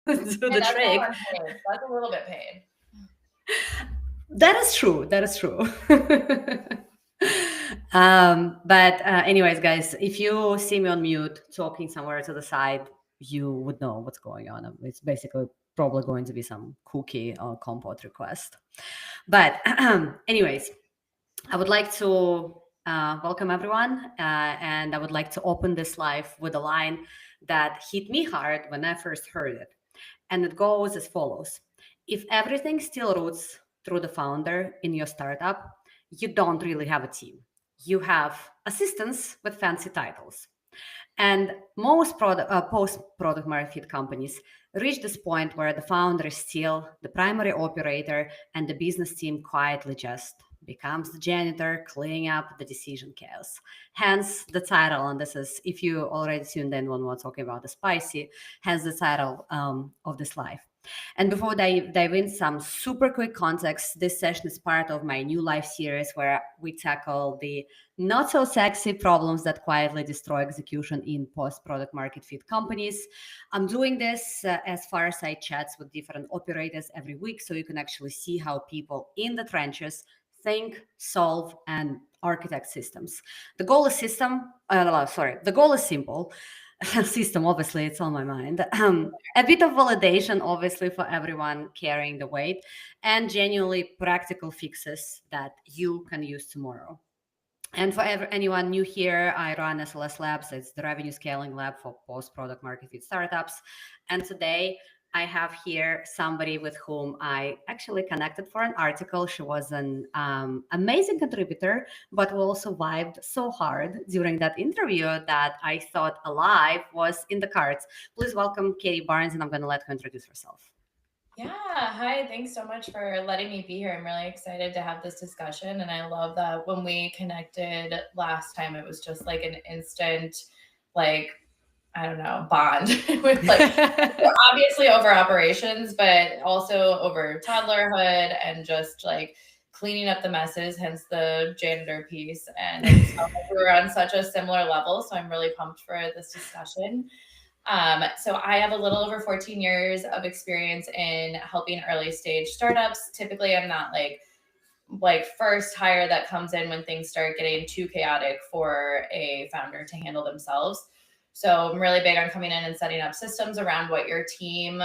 do the that's all trick. unpaid. That's a little bit paid. That is true. That is true. But anyways, guys, if you see me on mute talking somewhere to the side, you would know what's going on. It's basically probably going to be some cookie or compot request. But anyways, I would like to welcome everyone, and I would like to open this live with a line that hit me hard when I first heard it. And it goes as follows: if everything still roots through the founder in your startup, you don't really have a team. You have assistants with fancy titles. And most post product market fit companies reach this point where the founder is still the primary operator and the business team quietly just becomes the janitor cleaning up the decision chaos. Hence the title, and this is, if you already tuned in when we're talking about the spicy, hence the title of this live. And before I dive in some super quick context, this session is part of my new live series where we tackle the not so sexy problems that quietly destroy execution in post product market fit companies. I'm doing this as fireside chats with different operators every week so you can actually see how people in the trenches think, solve, and architect systems. The goal is the goal is simple. System, obviously, it's on my mind. A bit of validation, obviously, for everyone carrying the weight, and genuinely practical fixes that you can use tomorrow. And for anyone new here, I run SLS Labs. It's the revenue scaling lab for post product market fit startups. And today I have here somebody with whom I actually connected for an article. She was an amazing contributor, but we also vibed so hard during that interview that I thought a live was in the cards. Please welcome Katie Barnes, and I'm going to let her introduce herself. Yeah, hi. Thanks so much for letting me be here. I'm really excited to have this discussion. And I love that when we connected last time, it was just like an instant, like, I don't know, bond with like obviously over operations, but also over toddlerhood and just like cleaning up the messes, hence the janitor piece. And it felt like we were on such a similar level. So I'm really pumped for this discussion. So I have a little over 14 years of experience in helping early stage startups. Typically, I'm not like first hire that comes in when things start getting too chaotic for a founder to handle themselves. So I'm really big on coming in and setting up systems around what your team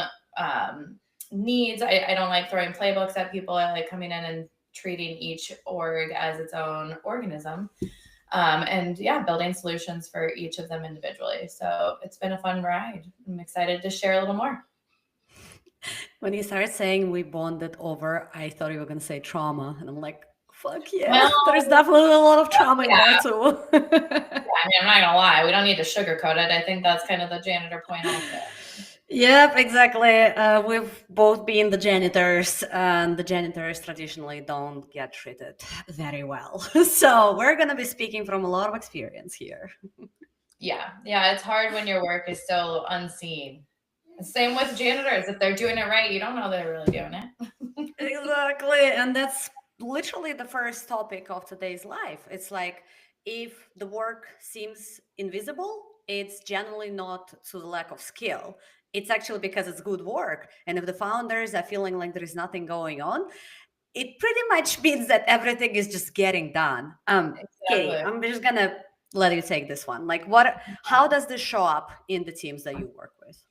needs. I don't like throwing playbooks at people. I like coming in and treating each org as its own organism. And yeah, building solutions for each of them individually. So it's been a fun ride. I'm excited to share a little more. When you started saying we bonded over, I thought you were going to say trauma. And I'm like, fuck yeah, Well, there's definitely a lot of trauma in yeah, there too. I mean, I'm not gonna lie, we don't need to sugarcoat it. I think that's kind of the janitor point also. Yep, exactly. We've both been the janitors, and the janitors traditionally don't get treated very well. So we're going to be speaking from a lot of experience here. Yeah, it's hard when your work is so unseen. Same with janitors. If they're doing it right, you don't know they're really doing it. Exactly. And that's literally the first topic of today's life. It's like if the work seems invisible, it's generally not to the lack of skill. It's actually because it's good work. And if the founders are feeling like there is nothing going on, it pretty much means that everything is just getting done. Katie, Exactly. I'm just gonna let you take this one. Like, how does this show up in the teams that you work with?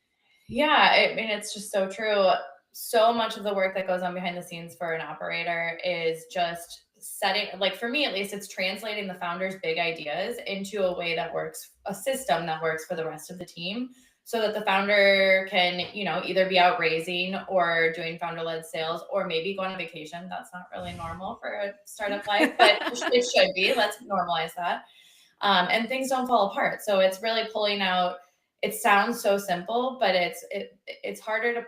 Yeah, I mean, it's just so true. So much of the work that goes on behind the scenes for an operator is just setting, like for me at least, it's translating the founder's big ideas into a way that works, a system that works for the rest of the team so that the founder can, either be out raising or doing founder led sales or maybe go on a vacation. That's not really normal for a startup life, but it should be. Let's normalize that. And things don't fall apart. So it's really pulling out. It sounds so simple, but it's harder to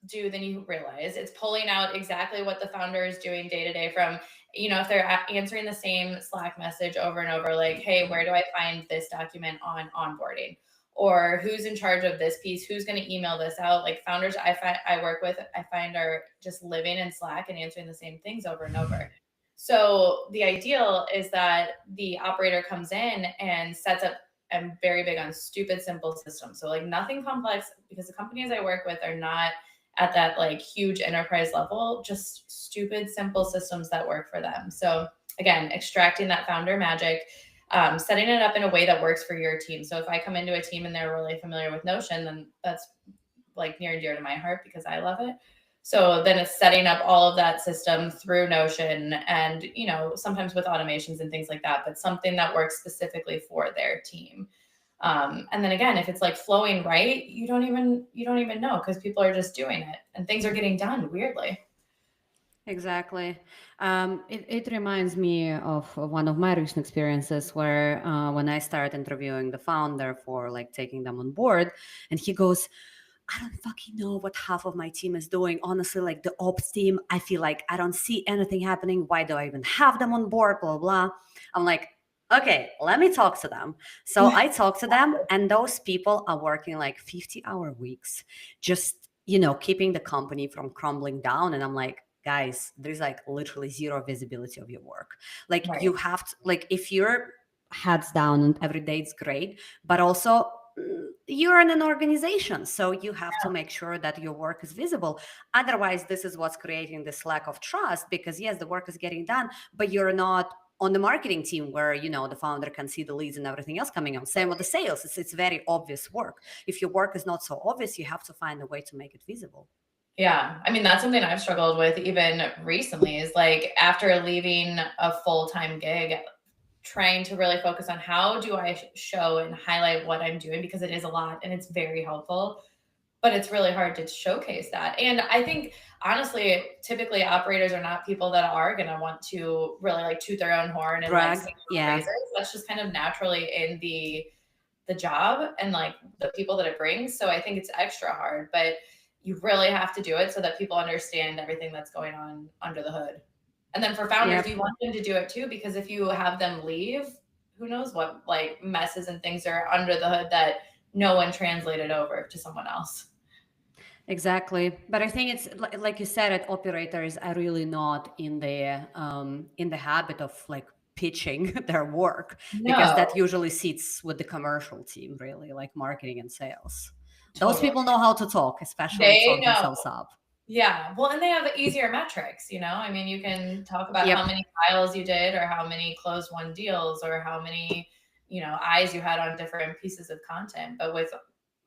do than you realize. It's pulling out exactly what the founder is doing day to day from, if they're answering the same Slack message over and over, like, hey, where do I find this document on onboarding? Or who's in charge of this piece? Who's going to email this out? Like founders I work with, I find are just living in Slack and answering the same things over and over. So the ideal is that the operator comes in and sets up am very big on stupid, simple systems. So like nothing complex, because the companies I work with are not at that like huge enterprise level, just stupid, simple systems that work for them. So again, extracting that founder magic, setting it up in a way that works for your team. So if I come into a team and they're really familiar with Notion, then that's like near and dear to my heart because I love it. So then it's setting up all of that system through Notion and, you know, sometimes with automations and things like that, but something that works specifically for their team. And then again, if it's like flowing right, you don't even know because people are just doing it and things are getting done weirdly. Exactly. It reminds me of one of my recent experiences where when I started interviewing the founder for like taking them on board, and he goes, I don't fucking know what half of my team is doing. Honestly, like the ops team, I feel like I don't see anything happening. Why do I even have them on board? Blah, blah. I'm like, okay, let me talk to them. So I talk to them, and those people are working like 50-hour weeks, just, keeping the company from crumbling down. And I'm like, guys, there's like literally zero visibility of your work. Like Right. you have to, like, if you're heads down and every day it's great, but also you're in an organization, so you have to make sure that your work is visible. Otherwise, this is what's creating this lack of trust, because yes, the work is getting done, but you're not on the marketing team where the founder can see the leads and everything else coming on. Same with the sales. It's very obvious work. If your work is not so obvious, you have to find a way to make it visible. Yeah. I mean, that's something I've struggled with even recently is like after leaving a full-time gig, trying to really focus on how do I show and highlight what I'm doing because it is a lot and it's very helpful, but it's really hard to showcase that. And I think honestly, typically operators are not people that are going to want to really like toot their own horn and like Brag. sing Yeah. praises. That's just kind of naturally in the job and like the people that it brings. So I think it's extra hard, but you really have to do it so that people understand everything that's going on under the hood. And then for founders, you want them to do it too, because if you have them leave, who knows what like messes and things are under the hood that no one translated over to someone else. Exactly, but I think it's like you said, at operators are really not in the habit of like pitching their work, because No, that usually sits with the commercial team, really, like marketing and sales. Those totally. people know how to talk, especially They talk know. themselves up. Yeah. Well, and they have easier metrics, you know? I mean, you can talk about Yep. how many files you did or how many closed won deals or how many, eyes you had on different pieces of content. But with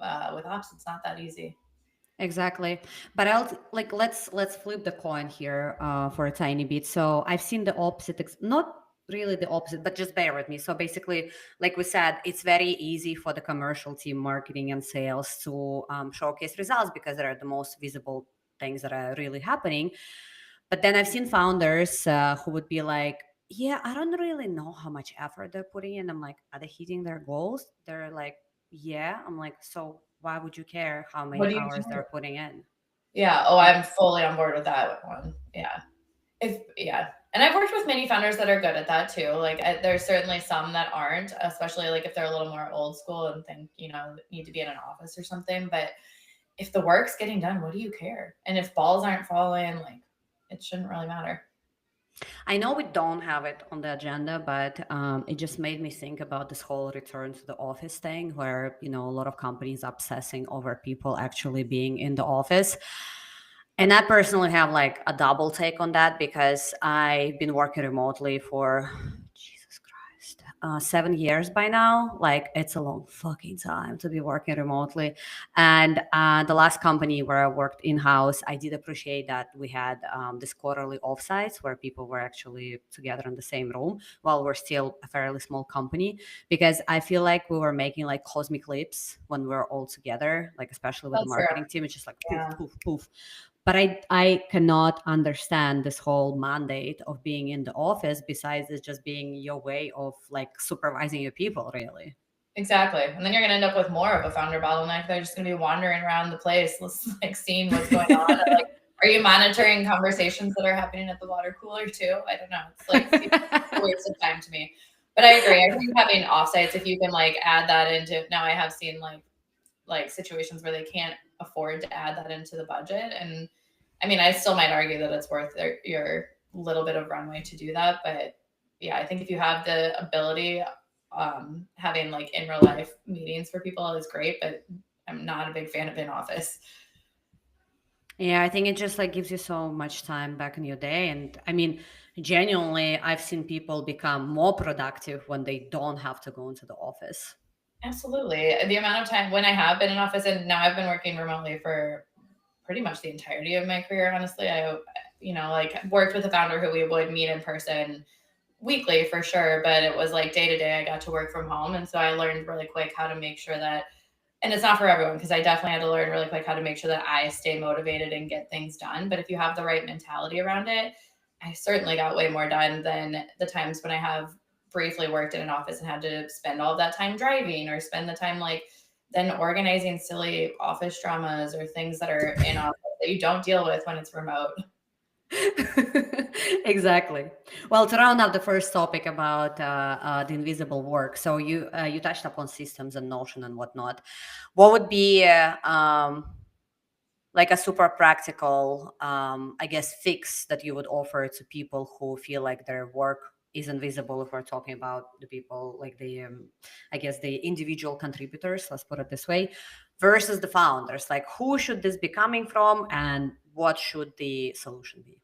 ops, it's not that easy. Exactly. But let's flip the coin here for a tiny bit. So I've seen the opposite, not really the opposite, but just bear with me. So basically, like we said, it's very easy for the commercial team, marketing and sales, to showcase results because they're the most visible things that are really happening. But then I've seen founders who would be like, yeah, I don't really know how much effort they're putting in. I'm like, are they hitting their goals? They're like, yeah. I'm like, so why would you care how What many do you hours do? they're putting in? Yeah. Oh, Like, I'm fully on board with that one. Yeah. And I've worked with many founders that are good at that too. Like there's certainly some that aren't, especially like if they're a little more old school and think, need to be in an office or something. But if the work's getting done, what do you care? And if balls aren't falling, like it shouldn't really matter. I know we don't have it on the agenda, but it just made me think about this whole return to the office thing, where a lot of companies are obsessing over people actually being in the office. And I personally have like a double take on that, because I've been working remotely for Jesus Christ, 7 years by now. Like, it's a long fucking time to be working remotely. And the last company where I worked in house, I did appreciate that we had this quarterly offsites where people were actually together in the same room while we're still a fairly small company, because I feel like we were making like cosmic leaps when we were all together, like especially with the That's fair. marketing team. It's just like poof, Yeah. poof, poof. But I cannot understand this whole mandate of being in the office, besides it just being your way of like supervising your people, really. Exactly. And then you're going to end up with more of a founder bottleneck. They're just going to be wandering around the place, like seeing what's going on. And, like, are you monitoring conversations that are happening at the water cooler too? I don't know. It's like a waste of time to me. But I agree. I think having offsites, if you can like add that into, now I have seen like situations where they can't afford to add that into the budget. And I mean, I still might argue that it's worth your little bit of runway to do that. But yeah, I think if you have the ability, having like in real life meetings for people is great, but I'm not a big fan of in office. Yeah, I think it just like gives you so much time back in your day. And I mean, genuinely, I've seen people become more productive when they don't have to go into the office. Absolutely. The amount of time when I have been in office, and now I've been working remotely for pretty much the entirety of my career, honestly. Like worked with a founder who we would meet in person weekly for sure, but it was like day to day I got to work from home. And so I learned really quick how to make sure that, and it's not for everyone, because I definitely had to learn really quick how to make sure that I stay motivated and get things done. But if you have the right mentality around it, I certainly got way more done than the times when I have briefly worked in an office and had to spend all that time driving, or spend the time like then organizing silly office dramas or things that are in office that you don't deal with when it's remote. Exactly. Well, to round up the first topic about the invisible work, so you touched upon systems and Notion and whatnot. What would be like a super practical, I guess, fix that you would offer to people who feel like their work is invisible? If we're talking about the people like the, I guess, the individual contributors, let's put it this way, versus the founders. Like, who should this be coming from, and what should the solution be?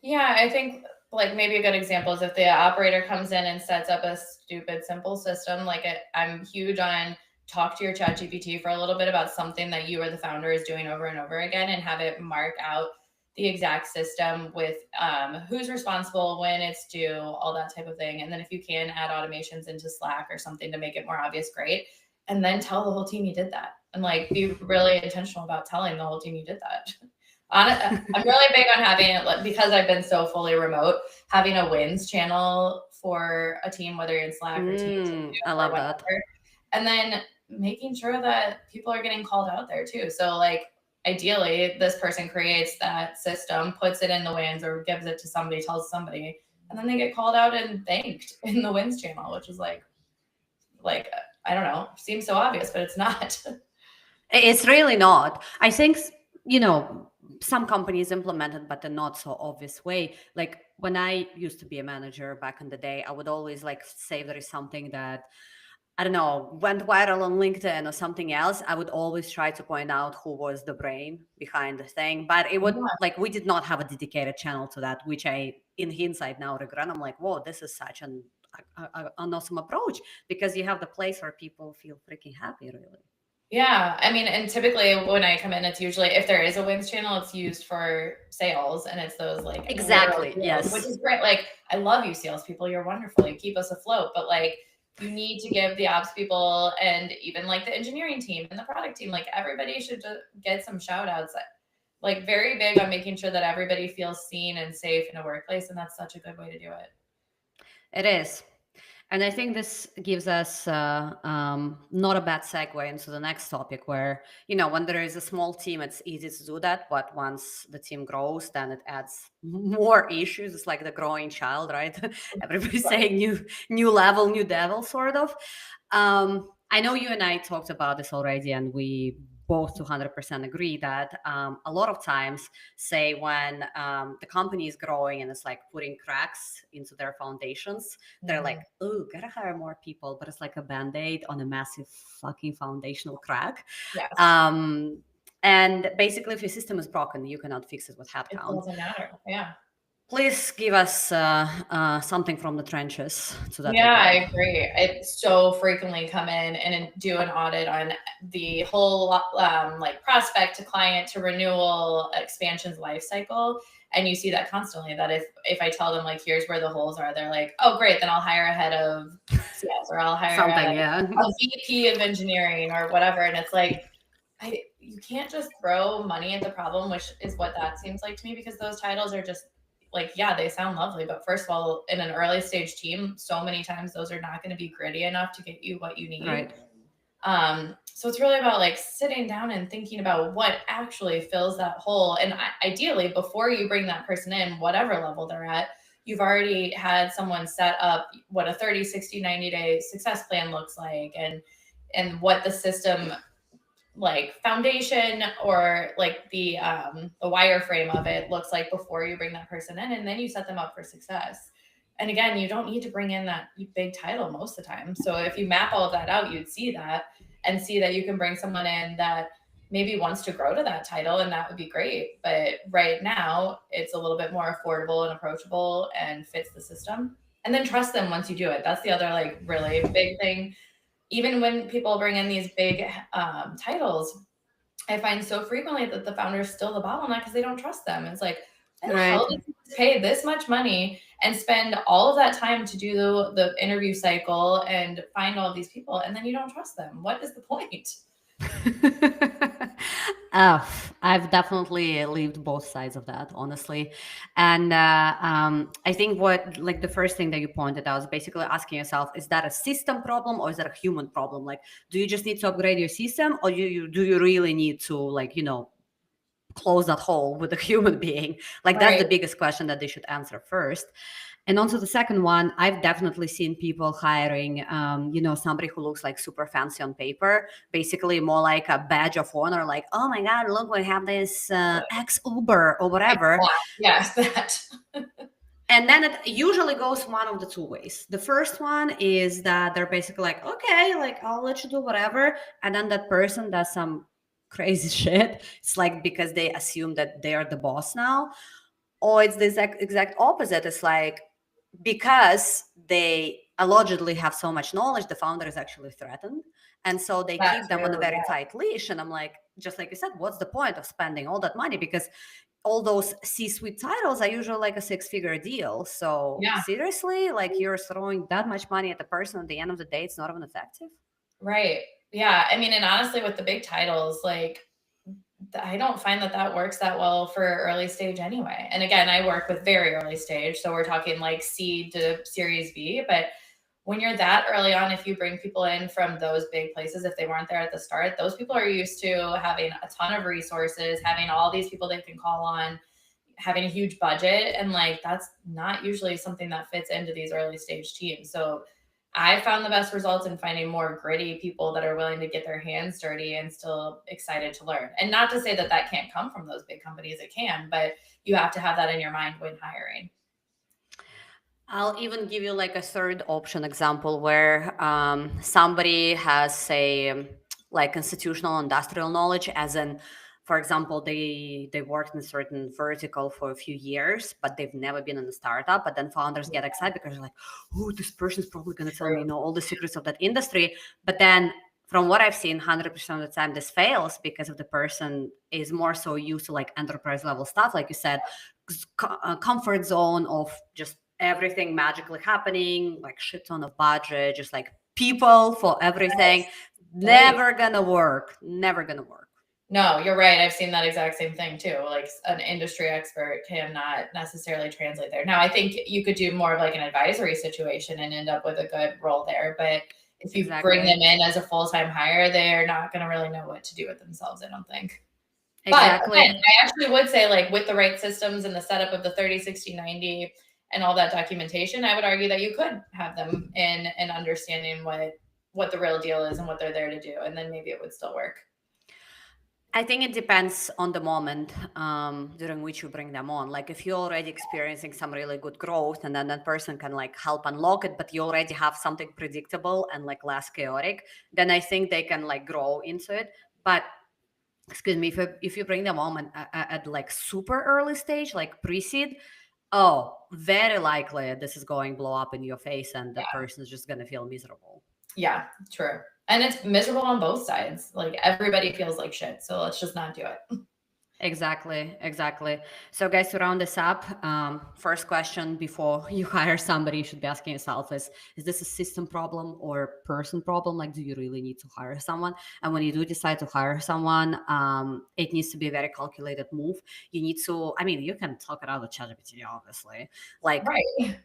Yeah, I think like maybe a good example is if the operator comes in and sets up a stupid simple system. I'm huge on talk to your chat GPT for a little bit about something that you or the founder is doing over and over again, and have it mark out the exact system with who's responsible, when it's due, all that type of thing. And then if you can add automations into Slack or something to make it more obvious, great. And then tell the whole team you did that, and like be really intentional about telling the whole team you did that. I'm really big on having it, because I've been so fully remote, having a wins channel for a team, whether you're in Slack or Teams I or love that. whatever. And then making sure that people are getting called out there too. So like ideally this person creates that system, puts it in the wins or gives it to somebody, tells somebody, and then they get called out and thanked in the wins channel, which is like I don't know, seems so obvious, but it's not. It's really not. I think, you know, some companies implement it, but in not so obvious way. Like when I used to be a manager back in the day, I would always like say there is something that, I don't know, went viral on LinkedIn or something else. I would always try to point out who was the brain behind the thing. But it would, like, we did not have a dedicated channel to that, which I, in hindsight now regret. I'm like, whoa, this is such an awesome approach, because you have the place where people feel freaking happy, really. Yeah, I mean, and typically when I come in, it's usually, if there is a wins channel, it's used for sales, and it's those like literal Exactly. deals, which Yes. is great. Like, I love you, salespeople. You're wonderful. You keep us afloat. But like, you need to give the ops people and even like the engineering team and the product team, like everybody should just get some shout outs. Like, very big on making sure that everybody feels seen and safe in a workplace, and that's such a good way to do it. It is. And I think this gives us not a bad segue into the next topic, where, you know, when there is a small team, it's easy to do that. But once the team grows, then it adds more issues. It's like the growing child, right? Everybody's Right. saying new level, new devil, sort of. I know you and I talked about this already, and we both 200% agree that a lot of times, say when the company is growing and it's like putting cracks into their foundations, they're like, oh, gotta hire more people, but it's like a band-aid on a massive fucking foundational crack. Yes. And basically, if your system is broken, you cannot fix it with It headcount. doesn't matter. Yeah. Please give us something from the trenches to that Yeah, I regard. agree. I so frequently come in and do an audit on the whole like prospect to client to renewal expansions life cycle, and you see that constantly. That if I tell them like here's where the holes are, they're like, oh great, then I'll hire a head of CS, or I'll hire Something, yeah. a VP of engineering or whatever, and it's like you can't just throw money at the problem, which is what that seems like to me, because those titles are just like, yeah, they sound lovely, but first of all, in an early stage team, so many times those are not going to be gritty enough to get you what you need. Right. So it's really about like sitting down and thinking about what actually fills that hole. And ideally, before you bring that person in, whatever level they're at, you've already had someone set up what a 30, 60, 90-day success plan looks like, and what the system like foundation or like the wireframe of it looks like before you bring that person in, and then you set them up for success. And again, you don't need to bring in that big title most of the time. So if you map all of that out, you'd see that and see that you can bring someone in that maybe wants to grow to that title, and that would be great. But right now, it's a little bit more affordable and approachable and fits the system. And then trust them once you do it. That's the other like really big thing. Even when people bring in these big titles, I find so frequently that the founder is still the bottleneck because they don't trust them. It's like, why the hell did you pay this much money and spend all of that time to do the interview cycle and find all of these people, and then you don't trust them? What is the point? I've definitely lived both sides of that, honestly. And I think what, like, the first thing that you pointed out is basically asking yourself, is that a system problem or is that a human problem? Like, do you just need to upgrade your system, or do you really need to, like, close that hole with a human being? Like, that's the biggest question that they should answer first. And also the second one, I've definitely seen people hiring, somebody who looks like super fancy on paper, basically more like a badge of honor, like, oh my God, look, we have this ex Uber or whatever. Yes, that. And then it usually goes one of the two ways. The first one is that they're basically like, okay, like, I'll let you do whatever. And then that person does some crazy shit. It's like because they assume that they're the boss now. Or it's the exact opposite. It's like, because they allegedly have so much knowledge, the founder is actually threatened. And so they keep them on a very tight leash. And I'm like, just like you said, what's the point of spending all that money? Because all those C-suite titles are usually like a 6-figure deal. So seriously, like, you're throwing that much money at the person, at the end of the day, it's not even effective. Right. Yeah. I mean, and honestly, with the big titles, like, I don't find that works that well for early stage anyway. And again, I work with very early stage. So we're talking like seed to series B. But when you're that early on, if you bring people in from those big places, if they weren't there at the start, those people are used to having a ton of resources, having all these people they can call on, having a huge budget. And like, that's not usually something that fits into these early stage teams. So I found the best results in finding more gritty people that are willing to get their hands dirty and still excited to learn. And not to say that that can't come from those big companies, it can, but you have to have that in your mind when hiring. I'll even give you like a third option example where somebody has, say, like institutional industrial knowledge, as in, for example, they worked in a certain vertical for a few years, but they've never been in a startup. But then founders get excited because they're like, oh, this person's probably going to tell me, all the secrets of that industry. But then from what I've seen, 100% of the time this fails because if the person is more so used to like enterprise level stuff, like you said, comfort zone of just everything magically happening, like shit ton of budget, just like people for everything. Never gonna work. No, you're right. I've seen that exact same thing too. Like, an industry expert cannot necessarily translate there. Now, I think you could do more of like an advisory situation and end up with a good role there. But if you bring them in as a full-time hire, they're not going to really know what to do with themselves, I don't think. Exactly. But again, I actually would say, like, with the right systems and the setup of the 30, 60, 90 and all that documentation, I would argue that you could have them in and understanding what the real deal is and what they're there to do. And then maybe it would still work. I think it depends on the moment during which you bring them on. Like, if you're already experiencing some really good growth and then that person can like help unlock it, but you already have something predictable and like less chaotic, then I think they can like grow into it. But excuse me, if you bring them on at like super early stage, like pre-seed, very likely this is going to blow up in your face and the person is just going to feel miserable. Yeah, true. And it's miserable on both sides. Like, everybody feels like shit. So let's just not do it. Exactly. So guys, to round this up, first question before you hire somebody, you should be asking yourself is this a system problem or person problem? Like, do you really need to hire someone? And when you do decide to hire someone, it needs to be a very calculated move. You need to, you can talk it out with ChatGPT, obviously. Like, right.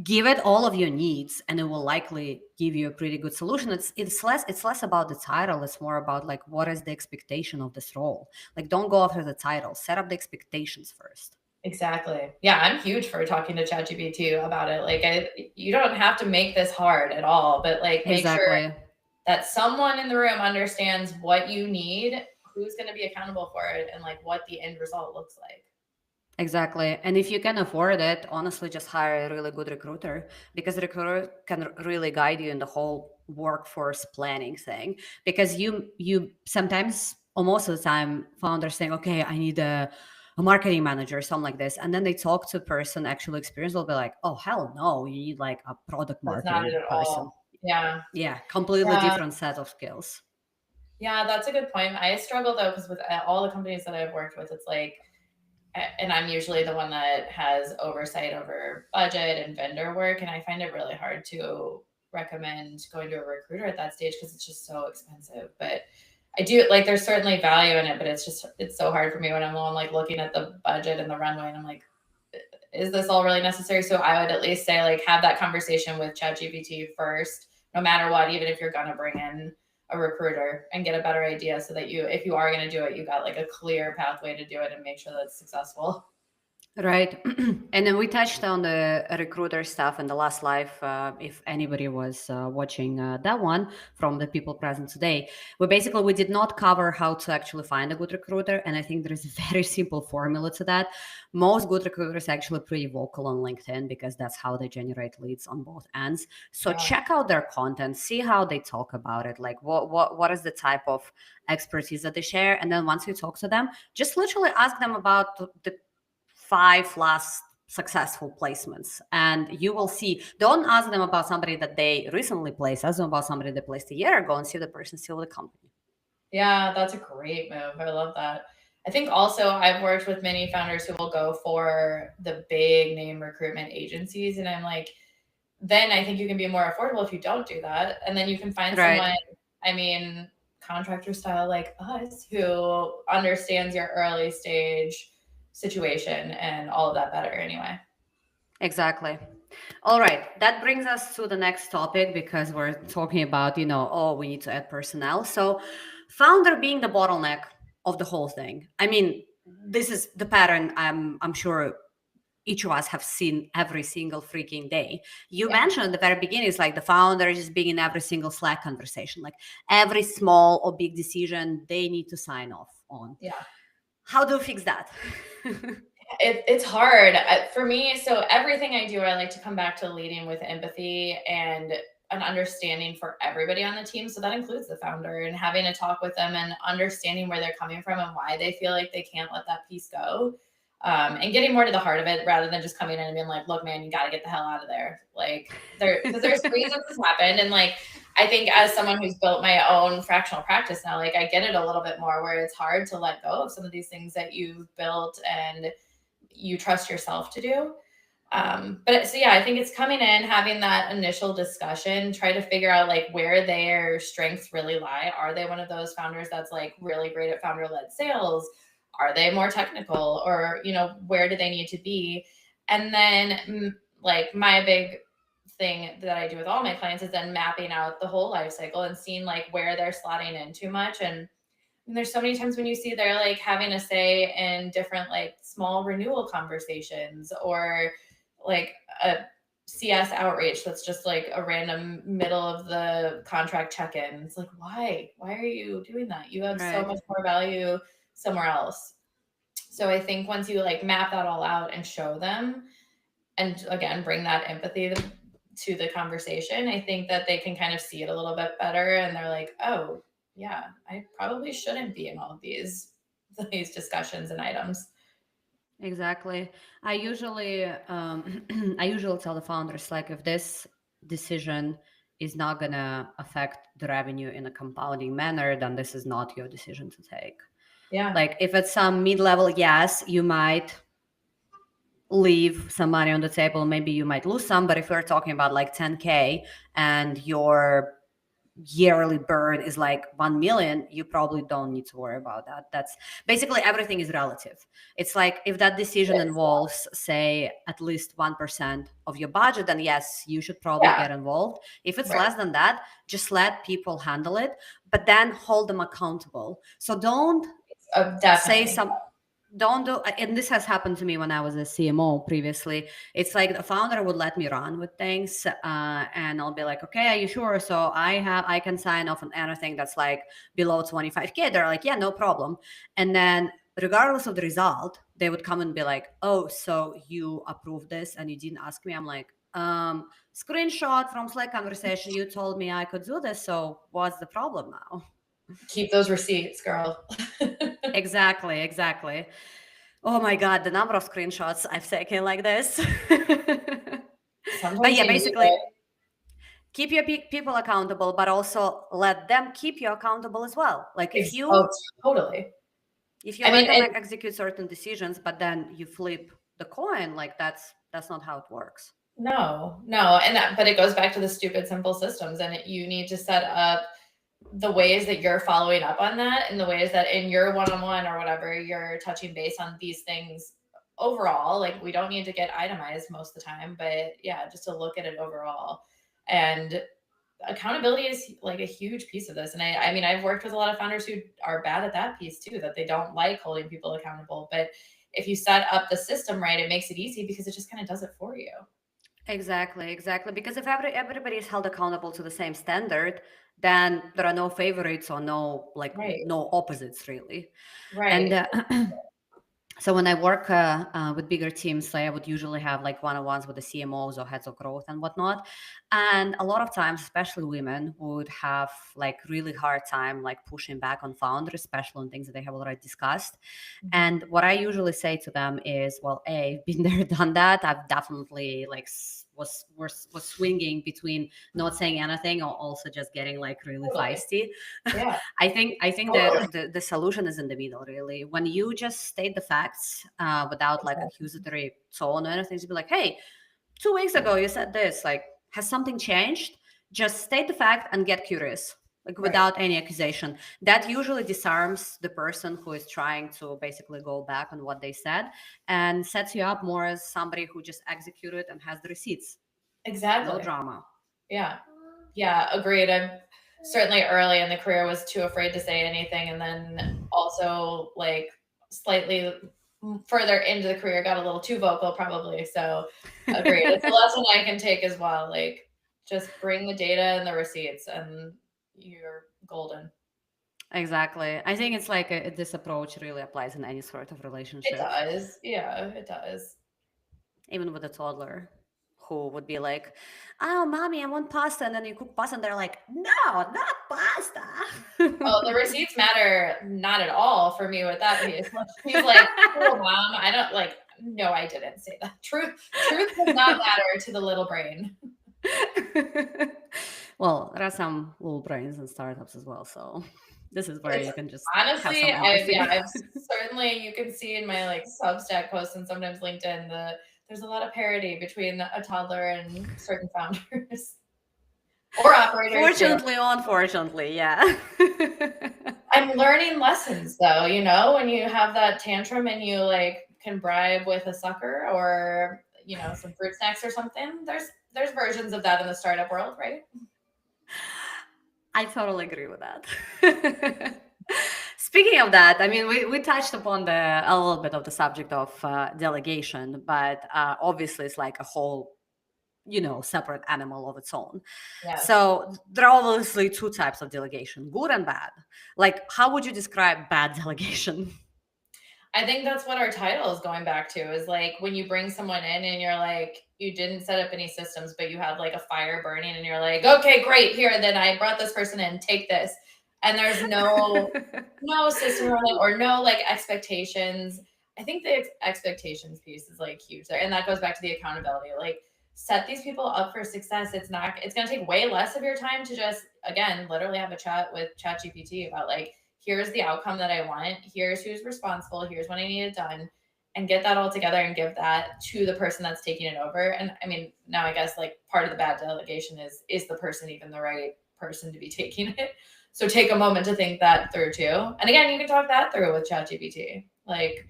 Give it all of your needs and it will likely give you a pretty good solution. It's less about the title. It's more about like, what is the expectation of this role? Like, don't go after the title, set up the expectations first. Exactly. Yeah, I'm huge for talking to ChatGPT about it. Like, you don't have to make this hard at all, but like, make sure that someone in the room understands what you need, who's going to be accountable for it, and like what the end result looks like. Exactly. And if you can afford it, honestly, just hire a really good recruiter, because the recruiter can really guide you in the whole workforce planning thing. Because you sometimes, or most of the time, founders think, okay, I need a marketing manager or something like this. And then they talk to a person actually experienced, they'll be like, oh, hell no, you need like a product That's not it marketing at person. all. Yeah. Yeah, completely Yeah. different set of skills. Yeah, that's a good point. I struggle though, because with all the companies that I've worked with, it's like, and I'm usually the one that has oversight over budget and vendor work. And I find it really hard to recommend going to a recruiter at that stage because it's just so expensive. But I do like, there's certainly value in it, but it's so hard for me when I'm like looking at the budget and the runway and I'm like, is this all really necessary? So I would at least say like have that conversation with ChatGPT first, no matter what, even if you're gonna bring in a recruiter, and get a better idea so that if you are going to do it, you got like a clear pathway to do it and make sure that it's successful. Right. And then we touched on the recruiter stuff in the last live. If anybody was watching that one from the people present today, we did not cover how to actually find a good recruiter. And I think there is a very simple formula to that. Most good recruiters are actually pretty vocal on LinkedIn, because that's how they generate leads on both ends. So Yeah. check out their content, see how they talk about it, like what is the type of expertise that they share. And then once you talk to them, just literally ask them about the 5 last successful placements, and you will see. Don't ask them about somebody that they recently placed, ask them about somebody they placed a year ago, and see if the person still with the company. Yeah, that's a great move. I love that. I think also I've worked with many founders who will go for the big name recruitment agencies. And I'm like, then I think you can be more affordable if you don't do that. And then you can find Right. someone, I mean, contractor style like us, who understands your early stage situation and all of that better anyway. Exactly. All right, that brings us to the next topic, because we're talking about, oh, we need to add personnel. So founder being the bottleneck of the whole thing. I mean, this is the pattern I'm sure each of us have seen every single freaking day. You Yeah. mentioned at the very beginning, it's like the founder is just being in every single Slack conversation, like every small or big decision they need to sign off on. Yeah. How do you fix that? It's hard for me. So everything I do, I like to come back to leading with empathy and an understanding for everybody on the team. So that includes the founder, and having a talk with them and understanding where they're coming from and why they feel like they can't let that piece go. And getting more to the heart of it rather than just coming in and being like, look, man, you got to get the hell out of there. Like because there's reasons this happened. And like, I think as someone who's built my own fractional practice now, like I get it a little bit more, where it's hard to let go of some of these things that you've built and you trust yourself to do. But so yeah, I think it's coming in, having that initial discussion, try to figure out like where their strengths really lie. Are they one of those founders that's like really great at founder-led sales? Are they more technical, or where do they need to be? And then like my big thing that I do with all my clients is then mapping out the whole life cycle and seeing like where they're slotting in too much. And there's so many times when you see they're like having a say in different like small renewal conversations, or like a CS outreach that's just like a random middle of the contract check-in. It's like, why are you doing that? You have so Right. much more value somewhere else. So I think once you like map that all out and show them, and again bring that empathy to the conversation, I think that they can kind of see it a little bit better, and they're like, oh yeah, I probably shouldn't be in all of these discussions and items. Exactly. I usually I usually tell the founders, like, if this decision is not gonna affect the revenue in a compounding manner, then this is not your decision to take. Yeah. Like if it's some mid-level, yes, you might leave some money on the table, maybe you might lose some, but if we're talking about like 10K and your yearly burn is like 1 million, you probably don't need to worry about that. That's basically, everything is relative. It's like if that decision Yes. involves, say, at least 1% of your budget, then yes, you should probably Yeah. get involved. If it's Right. less than that, just let people handle it, but then hold them accountable. So don't say Definitely. some don't do, and this has happened to me when I was a CMO previously. It's like the founder would let me run with things, and I'll be like, okay, are you sure? So I can sign off on anything that's like below 25K. They're like, yeah, no problem. And then regardless of the result, they would come and be like, oh, so you approved this and you didn't ask me. I'm like, screenshot from Slack conversation, you told me I could do this, so what's the problem now? Keep those receipts, girl. Exactly. Oh my God, the number of screenshots I've taken like this. But Sometimes yeah, you need basically, it. keep your people accountable, but also let them keep you accountable as well. Like Oh, totally. if you I let mean, them like execute certain decisions, but then you flip the coin, like that's not how it works. no, but it goes back to the stupid simple systems, and you need to set up the ways that you're following up on that, and the ways that in your one-on-one or whatever you're touching base on these things overall. Like, we don't need to get itemized most of the time, but yeah, just to look at it overall. And accountability is like a huge piece of this. And I mean, I've worked with a lot of founders who are bad at that piece too, that they don't like holding people accountable. But if you set up the system right, it makes it easy because it just kind of does it for you. Exactly. Because if everybody is held accountable to the same standard, then there are no favorites or no Right. no opposites really. Right. And so when I work with bigger teams, I would usually have like one-on-ones with the CMOs or heads of growth and whatnot. And a lot of times, especially women, would have like really hard time like pushing back on founders, especially on things that they have already discussed. Mm-hmm. And what I usually say to them is, well, A, been there, done that. I've definitely like was swinging between not saying anything or also just getting like really feisty. Yeah. I think that the solution is in the middle, really. When you just state the facts without like accusatory tone or anything, to be like, hey, 2 weeks ago you said this, like, has something changed? Just state the fact and get curious, like without any accusation. That usually disarms the person who is trying to basically go back on what they said and sets you up more as somebody who just executed and has the receipts. Exactly. No drama. Yeah. Agreed. I'm certainly early in the career was too afraid to say anything, and then also like slightly further into the career got a little too vocal probably. So agreed. It's a lesson I can take as well. Like, just bring the data and the receipts and you're golden. Exactly. I think it's like this approach really applies in any sort of relationship. It does. Yeah, it does. Even with a toddler who would be like, oh, mommy, I want pasta. And then you cook pasta and they're like, no, not pasta. Oh, the receipts matter not at all for me with that piece. He's like, oh, mom, I don't like, no, I didn't say that. Truth does not matter to the little brain. Well, there are some little brains in startups as well. So this is where you can just honestly, have I've certainly, you can see in my like Substack posts and sometimes LinkedIn, there's a lot of parity between a toddler and certain founders or operators. Fortunately or unfortunately, yeah. I'm learning lessons though, when you have that tantrum and you like can bribe with a sucker or some fruit snacks or something. There's versions of that in the startup world, right? I totally agree with that. Speaking of that, I mean, we touched upon a little bit of the subject of delegation, but obviously it's like a whole, separate animal of its own. Yes. So there are obviously two types of delegation, good and bad. Like, how would you describe bad delegation? I think that's what our title is going back to, is like when you bring someone in and you're like, you didn't set up any systems, but you have like a fire burning and you're like, okay, great, here, then I brought this person in, take this. And there's no system on it or no like expectations. I think the expectations piece is like huge there. And that goes back to the accountability. Like, set these people up for success. It's going to take way less of your time to just, again, literally have a chat with ChatGPT about like, here's the outcome that I want. Here's who's responsible. Here's when I need it done, and get that all together and give that to the person that's taking it over. And I mean, now I guess like part of the bad delegation is the person even the right person to be taking it? So take a moment to think that through too. And again, you can talk that through with ChatGPT. Like,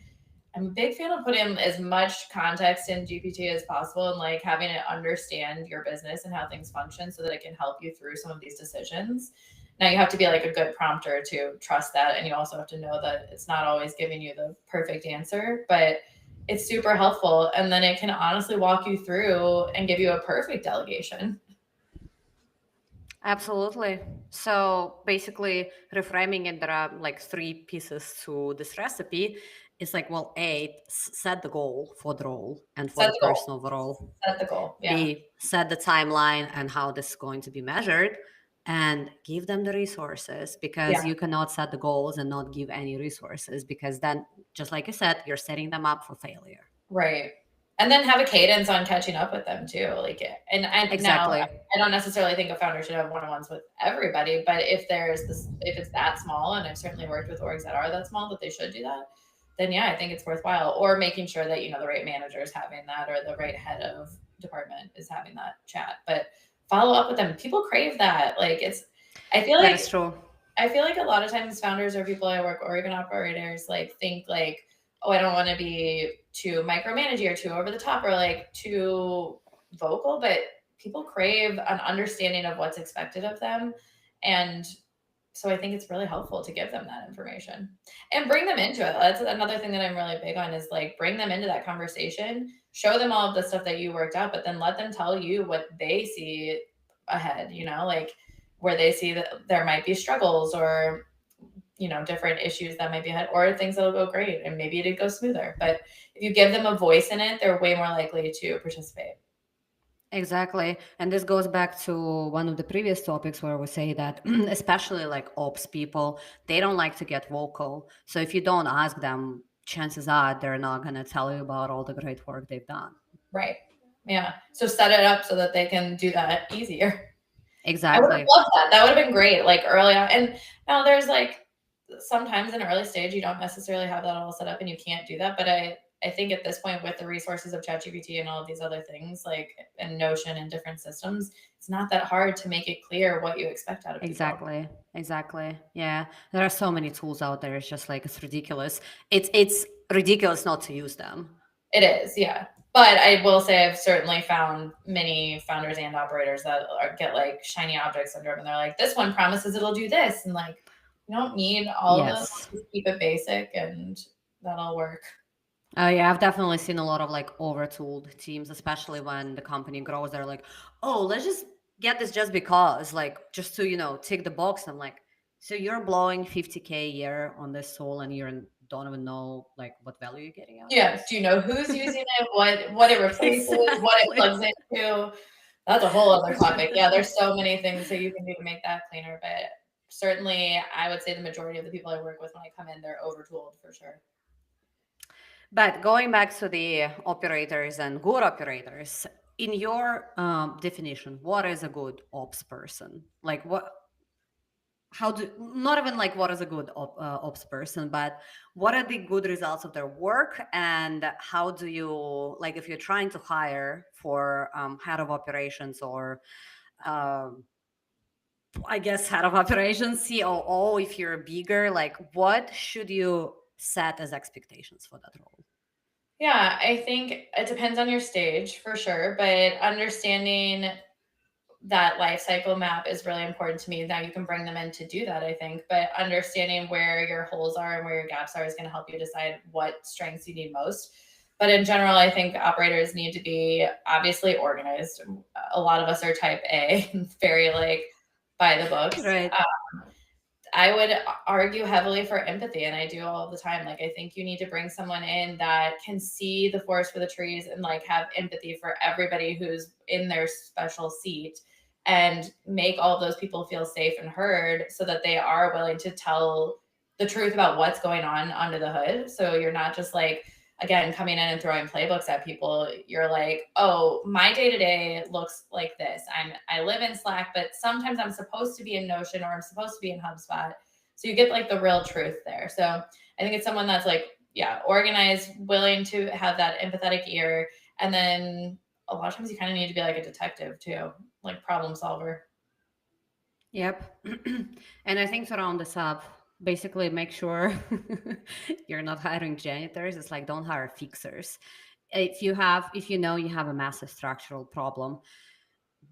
I'm a big fan of putting as much context in GPT as possible and like having it understand your business and how things function so that it can help you through some of these decisions. Now you have to be like a good prompter to trust that. And you also have to know that it's not always giving you the perfect answer, but it's super helpful. And then it can honestly walk you through and give you a perfect delegation. Absolutely. So basically, reframing it, there are like three pieces to this recipe. it's like, well, A, set the goal for the role and for Set the the goal. person overall. Set the goal. Yeah. B, set the timeline and how this is going to be measured, and give them the resources, because Yeah. you cannot set the goals and not give any resources, because then, just like you said, you're setting them up for failure. Right. And then have a cadence on catching up with them too. Like, and now Exactly. I don't necessarily think a founder should have one-on-ones with everybody, but if it's that small, and I've certainly worked with orgs that are that small that they should do that, then yeah, I think it's worthwhile. Or making sure that, the right manager is having that, or the right head of department is having that chat. But follow up with them. People crave that. Like, I feel That like is true. I feel like a lot of times founders or people I work, or even operators, like, think like, oh, I don't want to be too micromanagey or too over the top or like too vocal, but people crave an understanding of what's expected of them. And so I think it's really helpful to give them that information and bring them into it. That's another thing that I'm really big on, is like, bring them into that conversation, show them all of the stuff that you worked out, but then let them tell you what they see ahead, like where they see that there might be struggles, or different issues that might be ahead, or things that'll go great and maybe it'd go smoother. But if you give them a voice in it, they're way more likely to participate. Exactly. And this goes back to one of the previous topics where we say that, especially like ops people, they don't like to get vocal. So if you don't ask them, chances are they're not going to tell you about all the great work they've done. Right. Yeah. So set it up so that they can do that easier. I would have Exactly. loved that. That would have been great, like early on. And now there's like sometimes in an early stage, you don't necessarily have that all set up and you can't do that. But I think at this point, with the resources of ChatGPT and all of these other things, like, and Notion and different systems, it's not that hard to make it clear what you expect out of people. Exactly. Yeah. There are so many tools out there. It's just like, it's ridiculous. It's ridiculous not to use them. It is, yeah. But I will say I've certainly found many founders and operators that get like shiny object syndrome, and they're like, this one promises it'll do this. And like, you don't need all of those. Just keep it basic and that'll work. Yeah, I've definitely seen a lot of like overtooled teams, especially when the company grows. They're like, oh, let's just get this just because, like, just to, tick the box. I'm like, so you're blowing 50K a year on this tool and you don't even know like what value you're getting out of Yeah. this? Do you know who's using it? What it replaces, what it plugs into? That's a whole other topic. Yeah, there's so many things that you can do to make that cleaner. But certainly I would say the majority of the people I work with when I come in, they're overtooled for sure. But going back to the operators and good operators, in your definition, what is a good ops person? Like, not even like what is a good ops person, but what are the good results of their work, and how do you, like, if you're trying to hire for head of operations, or um, I guess head of operations, COO, if you're bigger, like, what should you set as expectations for that role? Yeah, I think it depends on your stage for sure, but understanding that life cycle map is really important to me. Now you can bring them in to do that, I think, but understanding where your holes are and where your gaps are is going to help you decide what strengths you need most. But in general, I think operators need to be obviously organized. A lot of us are type A, very like by the books. Right. I would argue heavily for empathy, and I do all the time. Like, I think you need to bring someone in that can see the forest for the trees and like have empathy for everybody who's in their special seat, and make all of those people feel safe and heard, so that they are willing to tell the truth about what's going on under the hood. So you're not just like, again, coming in and throwing playbooks at people. You're like, oh, my day-to-day looks like this. I live in Slack, but sometimes I'm supposed to be in Notion, or I'm supposed to be in HubSpot. So you get like the real truth there. So I think it's someone that's like, yeah, organized, willing to have that empathetic ear. And then a lot of times you kind of need to be like a detective too, like problem solver. Yep. And I think to round this up, basically make sure you're not hiring janitors. It's like, don't hire fixers. If you know you have a massive structural problem,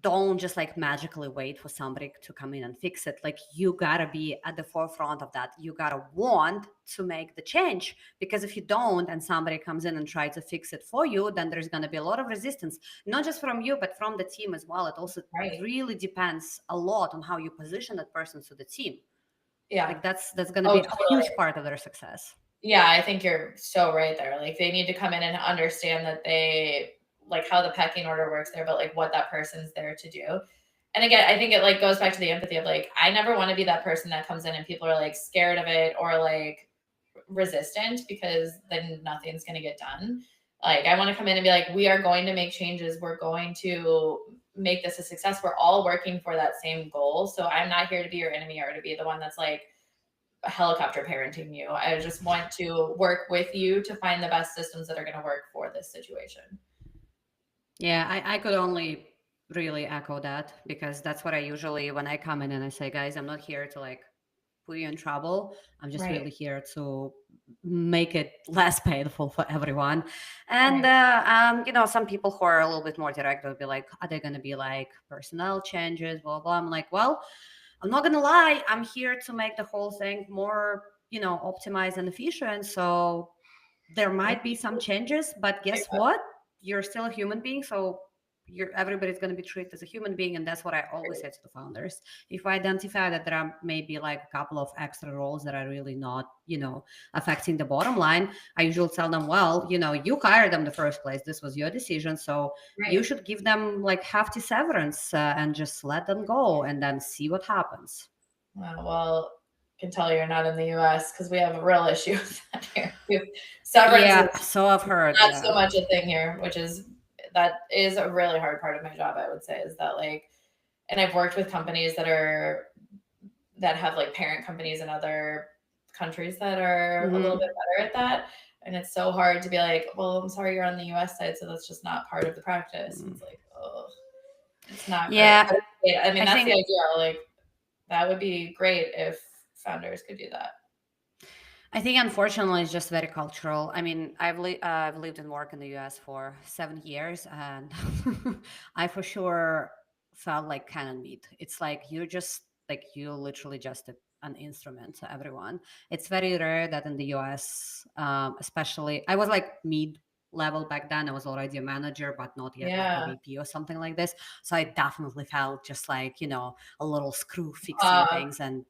don't just like magically wait for somebody to come in and fix it. Like, you gotta be at the forefront of that. You gotta want to make the change, because if you don't and somebody comes in and tries to fix it for you, then there's gonna be a lot of resistance, not just from you but from the team as well. It also really depends a lot on how you position that person to the team. Yeah. Like, that's gonna be a huge part of their success. Yeah, I think you're so right there. Like they need to come in and understand that they like how the pecking order works there, but like what that person's there to do. And again, I think it like goes back to the empathy of like I never want to be that person that comes in and people are like scared of it or like resistant because then nothing's going to get done. Like I want to come in and be like, we are going to make changes. We're going to make this a success. We're all working for that same goal. So I'm not here to be your enemy or to be the one that's like helicopter parenting you. I just want to work with you to find the best systems that are going to work for this situation. Yeah, I could only really echo that because that's what I usually, when I come in and I say, guys, I'm not here to like put you in trouble. I'm just Right. really here to make it less painful for everyone. And, Right. some people who are a little bit more direct will be like, are they going to be like personnel changes, blah, blah. I'm like, well, I'm not going to lie. I'm here to make the whole thing more, optimized and efficient. So there might be some changes, but guess what? You're still a human being. So everybody's going to be treated as a human being, and that's what I always say to the founders. If I identify that there are maybe like a couple of extra roles that are really not affecting the bottom line, I usually tell them, well, you hired them in the first place, this was your decision, so you Right. should give them like hefty severance and just let them go and then see what happens. Well, I can tell you're not in the US because we have a real issue with that here. Severance Yeah, is so I've heard. not Yeah. so much a thing here, which is that is a really hard part of my job, I would say, is that like, and I've worked with companies that have like parent companies in other countries that are a little bit better at that. And it's so hard to be like, well, I'm sorry you're on the US side, so that's just not part of the practice. And it's like, oh, it's not great. Yeah, But I mean, I that's the think idea. Like, that would be great if founders could do that. unfortunately it's just very cultural. I mean, I've lived and worked in the US for 7 years, and I for sure felt like cannon meat. It's like you literally just an instrument to everyone. It's very rare that in the US, especially, I was like mid level back then. I was already a manager, but not yet like a Yeah. VP or something like this. So I definitely felt just like a little screw fixing Uh, things and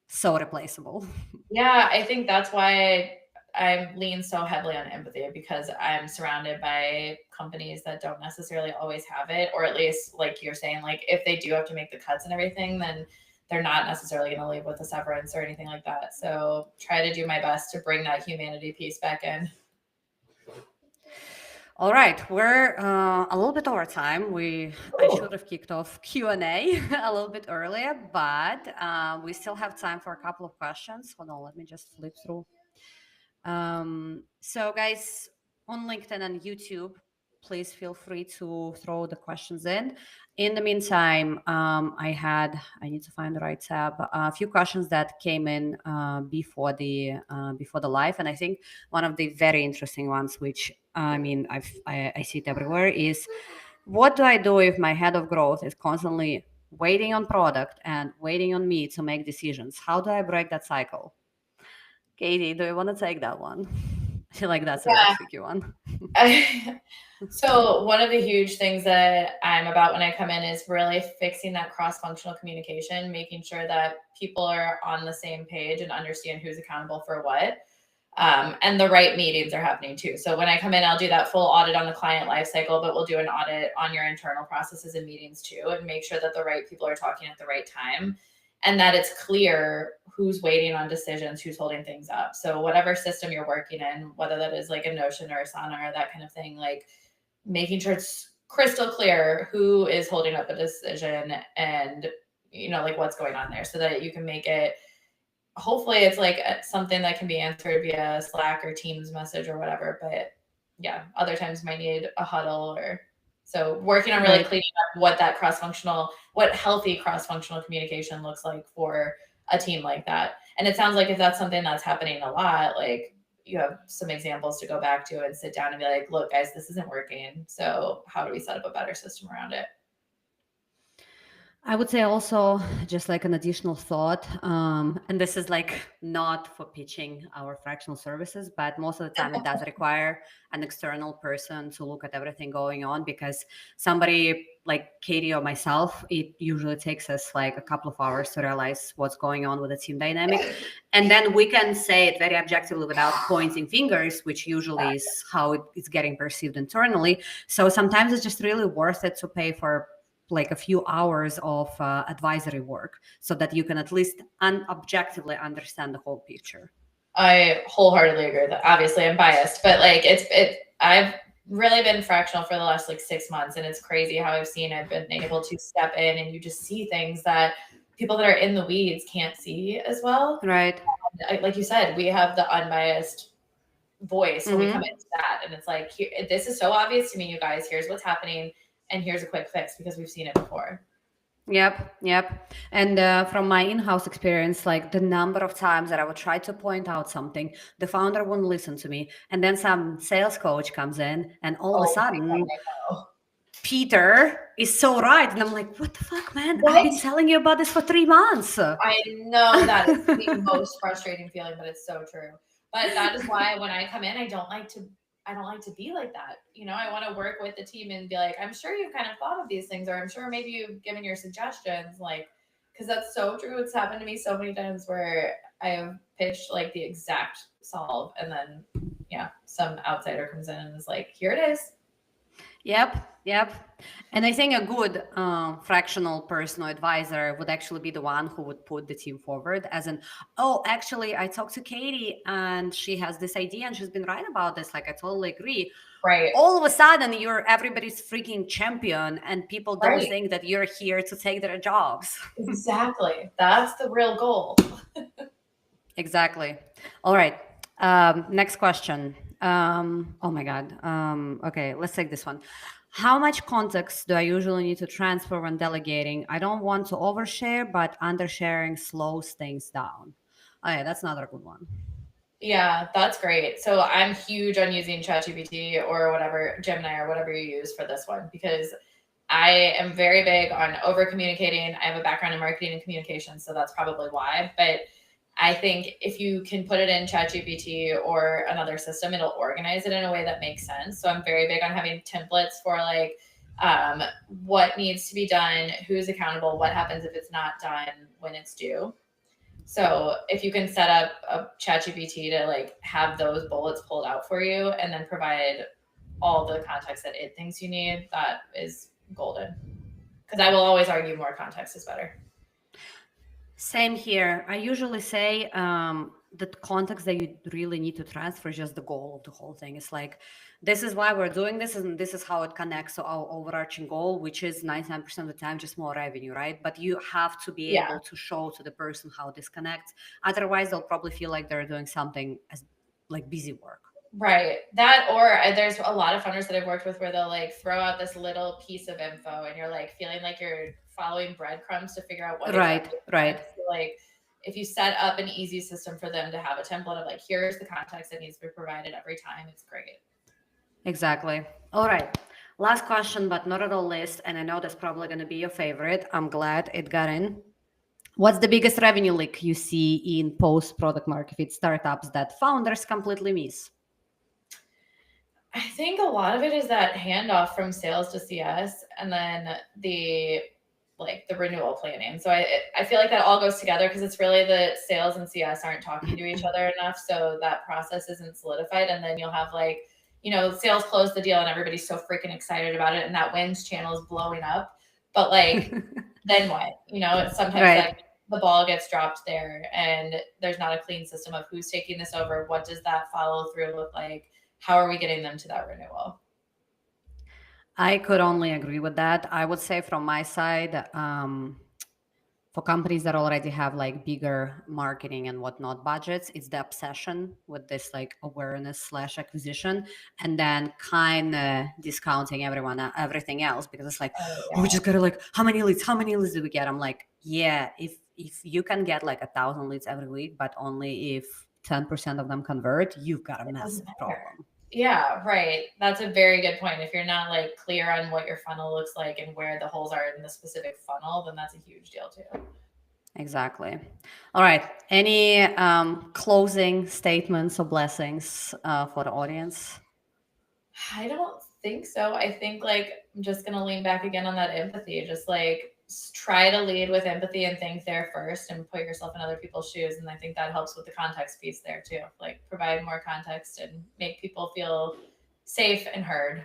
so replaceable. yeah, I think that's why I lean so heavily on empathy because I'm surrounded by companies that don't necessarily always have it, or at least like you're saying, like if they do have to make the cuts and everything, then they're not necessarily going to leave with a severance or anything like that. So try to do my best to bring that humanity piece back in. All right, we're a little bit over time. I should have kicked off Q&A a little bit earlier, but we still have time for a couple of questions. Hold on, let me just flip through. So guys, on LinkedIn and YouTube, please feel free to throw the questions in. In the meantime, I need to find the right tab. A few questions that came in before the live, and I think one of the very interesting ones, which I mean I see it everywhere, is what do I do if my head of growth is constantly waiting on product and waiting on me to make decisions? How do I break that cycle? Katie, do you want to take that one? I feel like that's a really tricky one. So one of the huge things that I'm about when I come in is really fixing that cross-functional communication, making sure that people are on the same page and understand who's accountable for what. And the right meetings are happening too. So when I come in, I'll do that full audit on the client lifecycle, but we'll do an audit on your internal processes and meetings too, and make sure that the right people are talking at the right time and that it's clear who's waiting on decisions, who's holding things up. So whatever system you're working in, whether that is like a Notion or Asana or that kind of thing, like making sure it's crystal clear who is holding up a decision and like what's going on there so that you can make it, hopefully it's like something that can be answered via Slack or Teams message or whatever. But yeah, other times might need a huddle or so working on really cleaning up what healthy cross-functional communication looks like for a team like that. And it sounds like if that's something that's happening a lot, like you have some examples to go back to and sit down and be like, look, guys, this isn't working. So how do we set up a better system around it? I would say also just like an additional thought, and this is like not for pitching our fractional services, but most of the time it does require an external person to look at everything going on, because somebody like Katie or myself, it usually takes us like a couple of hours to realize what's going on with the team dynamic. And then we can say it very objectively without pointing fingers, which usually is how it's getting perceived internally. So sometimes it's just really worth it to pay for like a few hours of advisory work so that you can at least objectively understand the whole picture. I wholeheartedly agree with that. Obviously, I'm biased, but like I've really been fractional for the last like 6 months, and it's crazy how I've been able to step in and you just see things that people that are in the weeds can't see as well. Right. Like you said, we have the unbiased voice when we come into that, and it's like, this is so obvious to me, you guys. Here's what's happening, and here's a quick fix because we've seen it before. Yep. And from my in-house experience, like the number of times that I would try to point out something, the founder wouldn't listen to me. And then some sales coach comes in and all of a sudden, Peter is so right. And I'm like, what the fuck, man? I've been telling you about this for 3 months. I know that is the most frustrating feeling, but it's so true. But that is why when I come in, I don't like to be like that. You know, I want to work with the team and be like, I'm sure you've kind of thought of these things, or I'm sure maybe you've given your suggestions, like, because that's so true. It's happened to me so many times where I have pitched like the exact solve, and then some outsider comes in and is like, here it is. Yep. And I think a good fractional person or advisor would actually be the one who would put the team forward as in, oh, actually, I talked to Katie and she has this idea and she's been right about this. Like, I totally agree. Right. All of a sudden, you're everybody's freaking champion and people don't think that you're here to take their jobs. Exactly. That's the real goal. Exactly. All right. Next question. Oh my God. Okay, let's take this one. How much context do I usually need to transfer when delegating? I don't want to overshare, but undersharing slows things down. Okay, that's another good one. Yeah, that's great. So I'm huge on using ChatGPT or whatever, Gemini or whatever you use for this one, because I am very big on over communicating. I have a background in marketing and communication, so that's probably why. But I think if you can put it in ChatGPT or another system, it'll organize it in a way that makes sense. So I'm very big on having templates for like what needs to be done, who's accountable, what happens if it's not done, when it's due. So if you can set up a ChatGPT to like have those bullets pulled out for you and then provide all the context that it thinks you need, that is golden. Because I will always argue more context is better. Same here. I usually say the context that you really need to transfer is just the goal of the whole thing. It's like, this is why we're doing this, and this is how it connects to our overarching goal, which is 99% of the time just more revenue, right? But you have to be able to show to the person how this connects. Otherwise, they'll probably feel like they're doing something as like busy work. Right. That, or there's a lot of funders that I've worked with where they'll like throw out this little piece of info and you're like feeling like you're following breadcrumbs to figure out what right. So like if you set up an easy system for them to have a template of like, here's the context that needs to be provided every time, it's great. Exactly. All right. Last question, but not at all least, and I know that's probably going to be your favorite. I'm glad it got in. What's the biggest revenue leak you see in post-product market fit startups that founders completely miss? I think a lot of it is that handoff from sales to CS and then the renewal planning. So I feel like that all goes together because it's really the sales and CS aren't talking to each other enough. So that process isn't solidified. And then you'll have like, sales close the deal and everybody's so freaking excited about it. And that wins channel is blowing up. But like, then what? It's sometimes like the ball gets dropped there and there's not a clean system of who's taking this over. What does that follow through look like? How are we getting them to that renewal? I could only agree with that. I would say from my side, for companies that already have like bigger marketing and whatnot budgets, it's the obsession with this like awareness / acquisition, and then kind of discounting everything else because it's like, we just gotta like, how many leads do we get? I'm like, yeah, if you can get like 1,000 leads every week, but only if 10% of them convert, you've got a massive problem. Yeah, right. That's a very good point. If you're not like clear on what your funnel looks like and where the holes are in the specific funnel, then that's a huge deal too. Exactly. All right. Any closing statements or blessings for the audience? I don't think so. I think like I'm just gonna lean back again on that empathy. Just like try to lead with empathy and think there first and put yourself in other people's shoes. And I think that helps with the context piece there too. Like provide more context and make people feel safe and heard.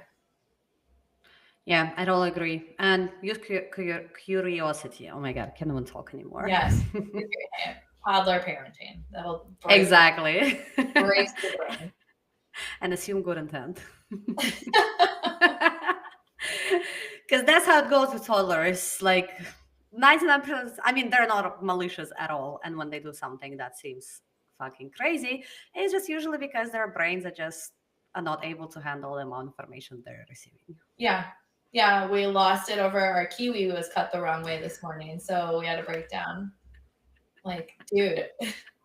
Yeah, I totally agree. And use curiosity. Oh my God, I can't even talk anymore. Yes. Toddler parenting. That'll break Exactly. breaks the brain. And assume good intent. Because that's how it goes with toddlers. Like 99%, I mean, they're not malicious at all. And when they do something that seems fucking crazy, it's just usually because their brains are not able to handle the amount of information they're receiving. Yeah. Yeah, we lost it over our kiwi was cut the wrong way this morning. So we had to break down. Like, dude,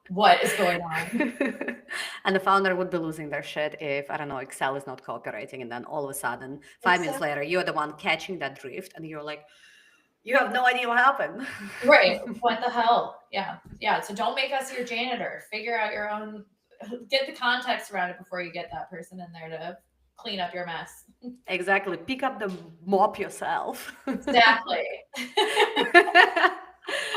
what is going on? And the founder would be losing their shit if, I don't know, Excel is not cooperating. And then all of a sudden, 5 minutes later, you're the one catching that drift. And you're like, you have no idea what happened. Right. What the hell? Yeah. Yeah. So don't make us your janitor. Figure out your own, get the context around it before you get that person in there to clean up your mess. Exactly. Pick up the mop yourself. Exactly. I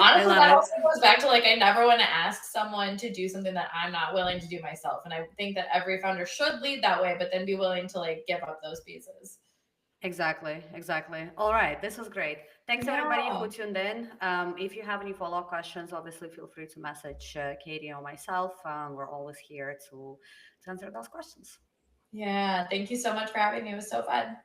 Honestly, love that it. also goes back to like, I never want to ask someone to do something that I'm not willing to do myself. And I think that every founder should lead that way, but then be willing to like give up those pieces. Exactly. All right. This was great. Thanks everybody Yeah. who tuned in. If you have any follow-up questions, obviously feel free to message Katie or myself. We're always here to answer those questions. Yeah. Thank you so much for having me. It was so fun.